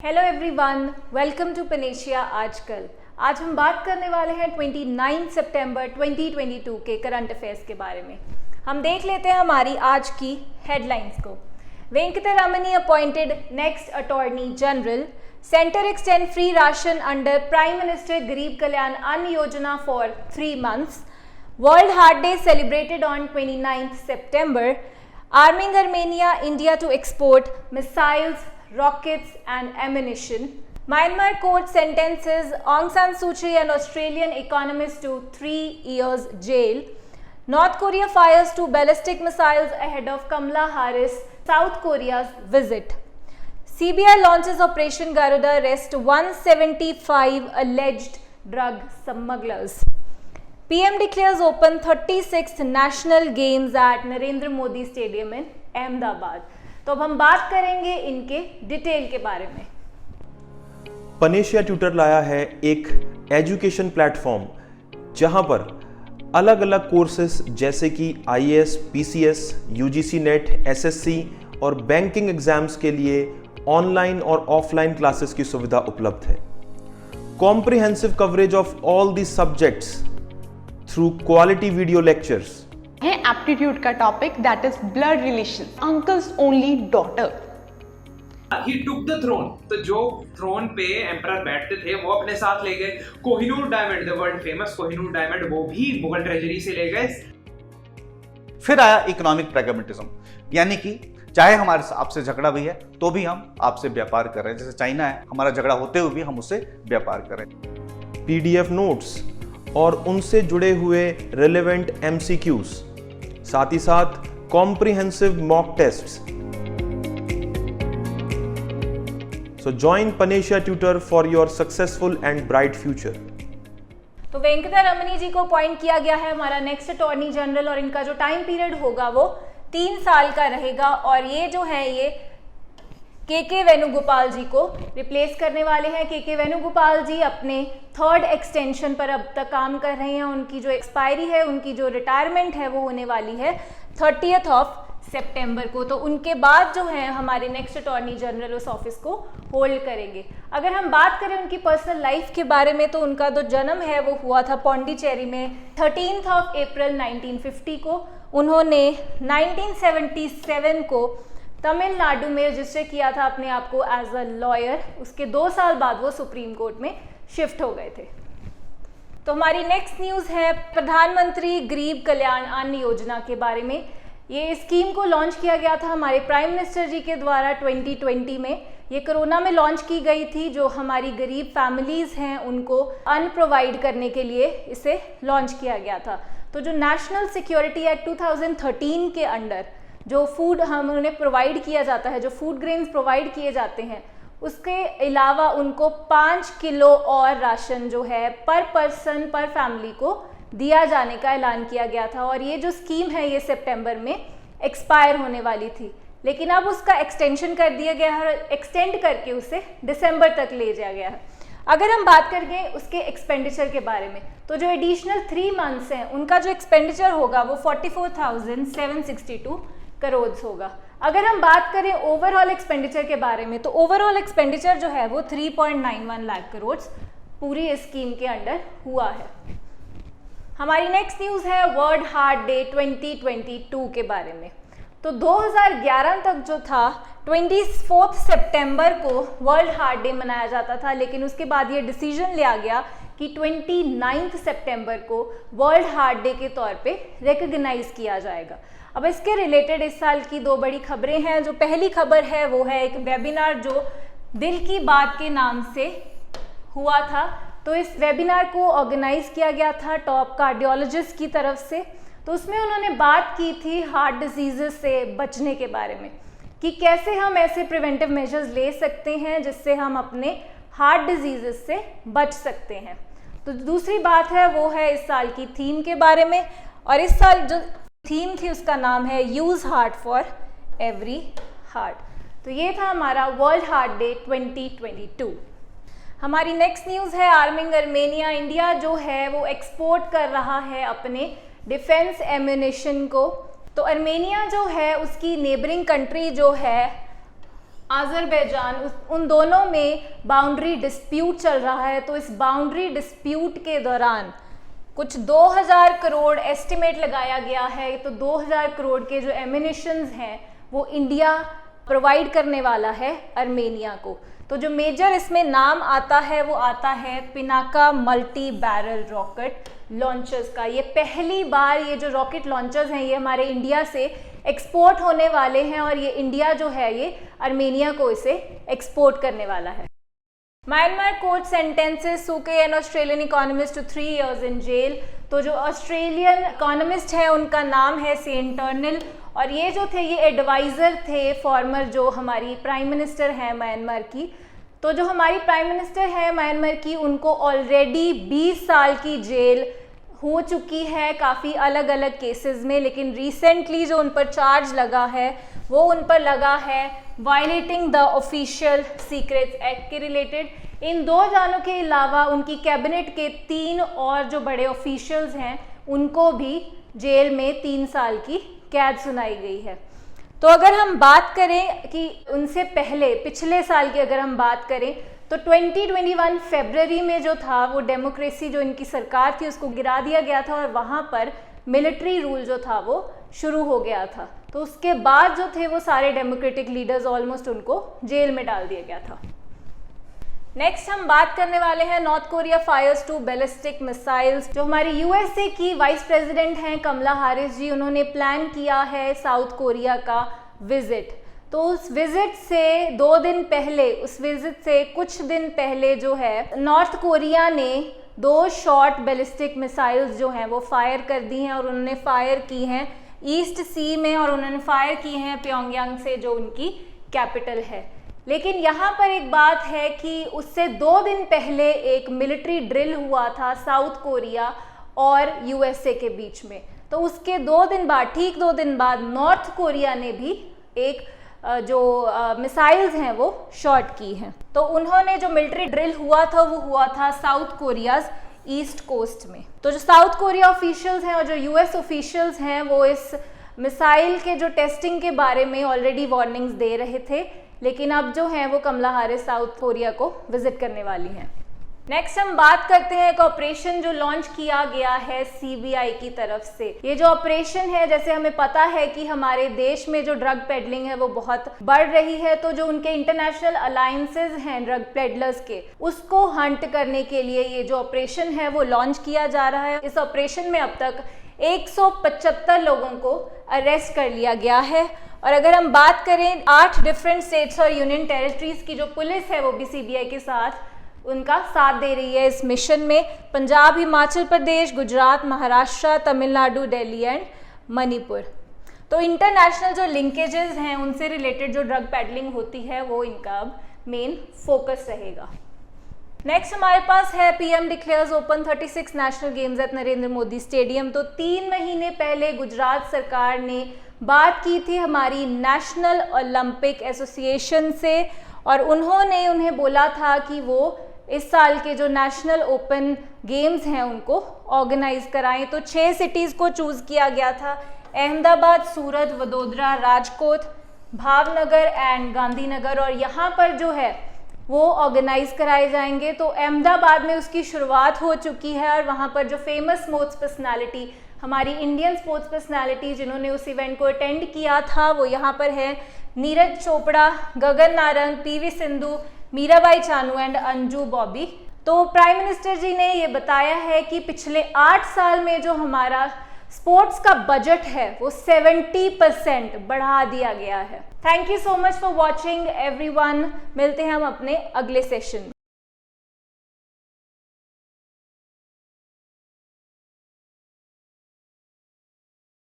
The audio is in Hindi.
Hello everyone, welcome to panacea आजकल। आज हम बात करने वाले हैं 29 सितंबर 2022 के करंट अफेयर्स के बारे में। हम देख लेते हैं हमारी आज की हेडलाइंस को। Venkataramani appointed next attorney general, centre extend free ration under prime minister गरीब कल्याण अन्न योजना for 3 months, world heart day celebrated on 29 September, arming Armenia, India to export missiles, rockets and ammunition. Myanmar court sentences Aung San Suu Kyi, an Australian economist, to 3 years jail. North Korea fires 2 ballistic missiles ahead of Kamala Harris' South Korea's visit. CBI launches Operation Garuda, arrest 175 alleged drug smugglers. PM declares open 36th National Games at Narendra Modi Stadium in Ahmedabad. तो अब हम बात करेंगे इनके डिटेल के बारे में। पनेशिया ट्यूटर लाया है एक एजुकेशन प्लेटफॉर्म जहां पर अलग अलग कोर्सेस जैसे कि IAS, PCS, UGC net, SSC और बैंकिंग एग्जाम्स के लिए ऑनलाइन और ऑफलाइन क्लासेस की सुविधा उपलब्ध है। Comprehensive coverage of all the subjects through quality video lectures है। एप्टीट्यूड का topic that is blood relation, uncle's only daughter. He took the throne, तो जो थ्रोन पे एम्परर बैठते थे वो अपने साथ ले गए। Kohinoor diamond, the world famous Kohinoor diamond, वो भी मुगल ट्रेजरी से ले गए। फिर आया इकोनॉमिक प्रैग्मेटिज्म, यानी कि चाहे हमारे आपसे झगड़ा भी है तो भी हम आपसे व्यापार कर रहे हैं। जैसे चाइना है, हमारा झगड़ा होते हुए भी हम उससे व्यापार करें। PDF नोट्स और उनसे जुड़े हुए रिलेवेंट MCQs, साथ ही साथ comprehensive mock tests. So join panacea tutor for your successful and bright future. तो वेंकटरमणी जी को अपॉइंट किया गया है हमारा नेक्स्ट अटॉर्नी जनरल, और इनका जो टाइम पीरियड होगा वो 3 साल का रहेगा। और ये जो है ये के वेणुगोपाल जी को रिप्लेस करने वाले हैं। के वेणुगोपाल जी अपने 3rd एक्सटेंशन पर अब तक काम कर रहे हैं। उनकी जो एक्सपायरी है, उनकी जो रिटायरमेंट है वो होने वाली है 30th सितंबर को। तो उनके बाद जो है हमारे नेक्स्ट अटॉर्नी जनरल उस ऑफिस को होल्ड करेंगे। अगर हम बात करें उनकी पर्सनल लाइफ के बारे में, तो उनका जो जन्म है वो हुआ था पौंडीचेरी में 13th April 1950 को। उन्होंने 1977 को तमिलनाडु में रजिस्टर किया था अपने आप को एज अ लॉयर। उसके 2 साल बाद वो सुप्रीम कोर्ट में शिफ्ट हो गए थे। तो हमारी नेक्स्ट न्यूज़ है प्रधानमंत्री गरीब कल्याण अन्न योजना के बारे में। ये स्कीम को लॉन्च किया गया था हमारे प्राइम मिनिस्टर जी के द्वारा 2020 में। ये कोरोना में लॉन्च की गई थी। जो हमारी गरीब फैमिलीज़ हैं उनको अन्न प्रोवाइड करने के लिए इसे लॉन्च किया गया था। तो जो नेशनल सिक्योरिटी एक्ट 2013 के अंडर जो फूड हम उन्हें प्रोवाइड किया जाता है, जो फूड ग्रेन्स प्रोवाइड किए जाते हैं, उसके अलावा उनको 5 किलो और राशन जो है पर पर्सन पर फैमिली को दिया जाने का ऐलान किया गया था। और ये जो स्कीम है ये सितंबर में एक्सपायर होने वाली थी, लेकिन अब उसका एक्सटेंशन कर दिया गया है, एक्सटेंड करके उसे दिसंबर तक ले जाया गया है। अगर हम बात करें उसके एक्सपेंडिचर के बारे में, तो जो एडिशनल 3 months हैं उनका जो एक्सपेंडिचर होगा वो 44,762 करोड़ होगा। अगर हम बात करें ओवरऑल एक्सपेंडिचर के बारे में, तो ओवरऑल एक्सपेंडिचर जो है वो 3.91 लाख करोड़ पूरी स्कीम के अंडर हुआ है। हमारी नेक्स्ट न्यूज़ है वर्ल्ड हार्ट डे 2022 के बारे में। तो 2011 तक जो था 24 सितंबर को वर्ल्ड हार्ट डे मनाया जाता था, लेकिन उसके बाद ये डिसीजन लिया गया कि 29 सितंबर को वर्ल्ड हार्ट डे के तौर पे रिकॉग्नाइज किया जाएगा। अब इसके रिलेटेड इस साल की 2 बड़ी खबरें हैं। जो पहली खबर है वो है एक वेबिनार जो दिल की बात के नाम से हुआ था। तो इस वेबिनार को ऑर्गेनाइज किया गया था टॉप कार्डियोलॉजिस्ट की तरफ से। तो उसमें उन्होंने बात की थी हार्ट डिजीज़ से बचने के बारे में, कि कैसे हम ऐसे प्रिवेंटिव मेजर्स ले सकते हैं जिससे हम अपने हार्ट डिजीज़ से बच सकते हैं। तो दूसरी बात है वो है इस साल की थीम के बारे में, और इस साल जो थीम थी उसका नाम है use heart for every heart. तो ये था हमारा वर्ल्ड हार्ट डे 2022। हमारी नेक्स्ट न्यूज़ है आर्मिंग आर्मेनिया। इंडिया जो है वो एक्सपोर्ट कर रहा है अपने डिफेंस एम्यूनिशन को। तो आर्मेनिया जो है उसकी नेबरिंग कंट्री जो है अजरबैजान, उन दोनों में बाउंड्री डिस्प्यूट चल रहा है। तो इस बाउंड्री डिस्प्यूट के दौरान कुछ 2000 करोड़ एस्टिमेट लगाया गया है। तो 2000 करोड़ के जो एमिनिशंस हैं वो इंडिया प्रोवाइड करने वाला है आर्मेनिया को। तो जो मेजर इसमें नाम आता है वो आता है Pinaka multi barrel rocket launchers का। ये पहली बार ये जो रॉकेट लॉन्चर्स हैं ये हमारे इंडिया से एक्सपोर्ट होने वाले हैं और ये इंडिया जो है ये आर्मेनिया को इसे एक्सपोर्ट करने वाला है। Myanmar court sentences Suu Kyi an Australian economist to 3 years in jail। तो जो ऑस्ट्रेलियन इकोनॉमिस्ट है उनका नाम है सेन टर्नल और ये जो थे ये एडवाइज़र थे फॉर्मर जो हमारी प्राइम मिनिस्टर हैं म्यांमार की। तो जो हमारी प्राइम मिनिस्टर है म्यांमार की उनको ऑलरेडी 20 साल की जेल हो चुकी है काफ़ी अलग अलग केसेस में, लेकिन रिसेंटली जो उन पर चार्ज लगा है वो उन पर लगा है violating the official secrets act के रिलेटेड। इन 2 जानों के अलावा उनकी कैबिनेट के 3 और जो बड़े ऑफिशियल्स हैं उनको भी जेल में 3 साल की कैद सुनाई गई है। तो अगर हम बात करें कि उनसे पहले पिछले साल की अगर हम बात करें तो 2021 फरवरी में जो था वो डेमोक्रेसी जो इनकी सरकार थी उसको गिरा दिया गया था और वहाँ पर मिलिट्री रूल जो था वो शुरू हो गया था। तो उसके बाद जो थे वो सारे डेमोक्रेटिक लीडर्स ऑलमोस्ट उनको जेल में डाल दिया गया था। नेक्स्ट हम बात करने वाले हैं North Korea fires 2 ballistic missiles. जो हमारी यूएसए की वाइस प्रेसिडेंट हैं कमला हैरिस जी, उन्होंने प्लान किया है साउथ कोरिया का विजिट। तो उस विजिट से 2 दिन पहले, उस विजिट से कुछ दिन पहले जो है नॉर्थ कोरिया ने 2 शॉर्ट बैलिस्टिक मिसाइल्स जो हैं वो फायर कर दी हैं और उन्होंने फायर की हैं ईस्ट सी में और उन्होंने फायर की हैं प्योंगयांग से जो उनकी कैपिटल है। लेकिन यहाँ पर एक बात है कि उससे 2 दिन पहले एक मिलिट्री ड्रिल हुआ था साउथ कोरिया और यूएसए के बीच में। तो उसके 2 दिन बाद, ठीक 2 दिन बाद नॉर्थ कोरिया ने भी एक जो मिसाइल्स हैं वो शॉट की हैं। तो उन्होंने जो मिलिट्री ड्रिल हुआ था वो हुआ था साउथ कोरियाज ईस्ट कोस्ट में। तो जो साउथ कोरिया ऑफिशियल्स हैं और जो यूएस ऑफिशियल्स हैं वो इस मिसाइल के जो टेस्टिंग के बारे में ऑलरेडी वार्निंग्स दे रहे थे, लेकिन अब जो है वो कमला हैरिस साउथ कोरिया को विजिट करने वाली हैं। नेक्स्ट हम बात करते हैं एक ऑपरेशन जो लॉन्च किया गया है सीबीआई की तरफ से। ये जो ऑपरेशन है, जैसे हमें पता है कि हमारे देश में जो ड्रग पेडलिंग है वो बहुत बढ़ रही है, तो जो उनके इंटरनेशनल अलायंसेज हैं ड्रग पेडलर्स के, उसको हंट करने के लिए ये जो ऑपरेशन है वो लॉन्च किया जा रहा है। इस ऑपरेशन में अब तक 175 लोगों को अरेस्ट कर लिया गया है और अगर हम बात करें 8 डिफरेंट स्टेट्स और यूनियन टेरिटरीज की जो पुलिस है वो भी सीबीआई के साथ उनका साथ दे रही है इस मिशन में। पंजाब, हिमाचल प्रदेश, गुजरात, महाराष्ट्र, तमिलनाडु, दिल्ली एंड मणिपुर। तो इंटरनेशनल जो लिंकेजेस हैं उनसे रिलेटेड जो ड्रग पेडलिंग होती है वो इनका अब मेन फोकस रहेगा। नेक्स्ट हमारे पास है PM declares open 36 national games eight Narendra Modi stadium. तो 3 महीने पहले गुजरात सरकार ने बात की थी हमारी नेशनल ओलंपिक एसोसिएशन से और उन्होंने उन्हें बोला था कि वो इस साल के जो नेशनल ओपन गेम्स हैं उनको ऑर्गेनाइज कराएं। तो 6 सिटीज़ को चूज़ किया गया था, अहमदाबाद, सूरत, वडोदरा, राजकोट, भावनगर एंड गांधीनगर, और यहाँ पर जो है वो ऑर्गेनाइज कराए जाएंगे। तो अहमदाबाद में उसकी शुरुआत हो चुकी है और वहाँ पर जो फेमस स्पोर्ट्स पर्सनालिटी, हमारी इंडियन स्पोर्ट्स पर्सनालिटी जिन्होंने उस इवेंट को अटेंड किया था वो यहाँ पर है नीरज चोपड़ा, गगन नारंग, पीवी सिंधु, मीराबाई चानू एंड अंजू बॉबी। तो प्राइम मिनिस्टर जी ने ये बताया है कि पिछले 8 साल में जो हमारा स्पोर्ट्स का बजट है वो 70% बढ़ा दिया गया है। Thank you so much for watching everyone. मिलते हैं हम अपने अगले सेशन में।